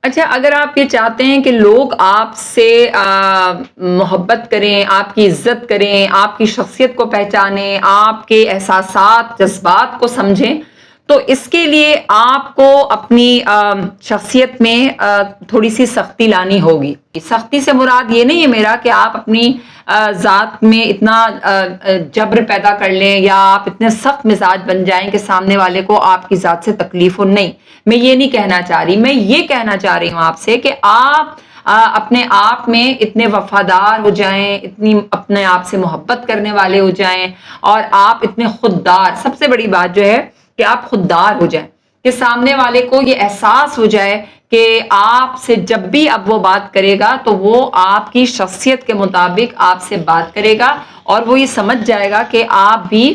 اچھا، اگر آپ یہ چاہتے ہیں کہ لوگ آپ سے محبت کریں، آپ کی عزت کریں، آپ کی شخصیت کو پہچانیں، آپ کے احساسات جذبات کو سمجھیں، تو اس کے لیے آپ کو اپنی شخصیت میں تھوڑی سی سختی لانی ہوگی. سختی سے مراد یہ نہیں ہے میرا کہ آپ اپنی ذات میں اتنا جبر پیدا کر لیں یا آپ اتنے سخت مزاج بن جائیں کہ سامنے والے کو آپ کی ذات سے تکلیف ہو. نہیں، میں یہ نہیں کہنا چاہ رہی. میں یہ کہنا چاہ رہی ہوں آپ سے کہ آپ اپنے آپ میں اتنے وفادار ہو جائیں، اتنی اپنے آپ سے محبت کرنے والے ہو جائیں، اور آپ اتنے خوددار، سب سے بڑی بات جو ہے کہ آپ خوددار ہو جائیں، کہ سامنے والے کو یہ احساس ہو جائے کہ آپ سے جب بھی اب وہ بات کرے گا تو وہ آپ کی شخصیت کے مطابق آپ سے بات کرے گا، اور وہ یہ سمجھ جائے گا کہ آپ بھی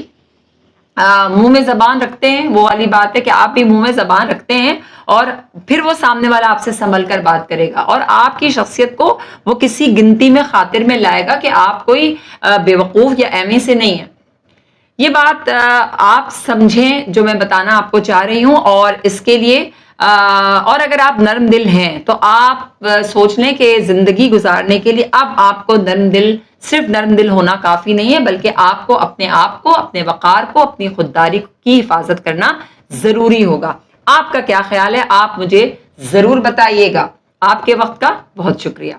منہ میں زبان رکھتے ہیں. وہ والی بات ہے کہ آپ بھی منہ میں زبان رکھتے ہیں، اور پھر وہ سامنے والا آپ سے سنبھل کر بات کرے گا، اور آپ کی شخصیت کو وہ کسی گنتی میں خاطر میں لائے گا کہ آپ کوئی بیوقوف یا احمی سے نہیں ہے. یہ بات آپ سمجھیں جو میں بتانا آپ کو چاہ رہی ہوں. اور اس کے لیے اور اگر آپ نرم دل ہیں تو آپ سوچ لیں کہ زندگی گزارنے کے لیے اب آپ کو صرف نرم دل ہونا کافی نہیں ہے، بلکہ آپ کو اپنے آپ کو، اپنے وقار کو، اپنی خودداری کی حفاظت کرنا ضروری ہوگا. آپ کا کیا خیال ہے؟ آپ مجھے ضرور بتائیے گا. آپ کے وقت کا بہت شکریہ.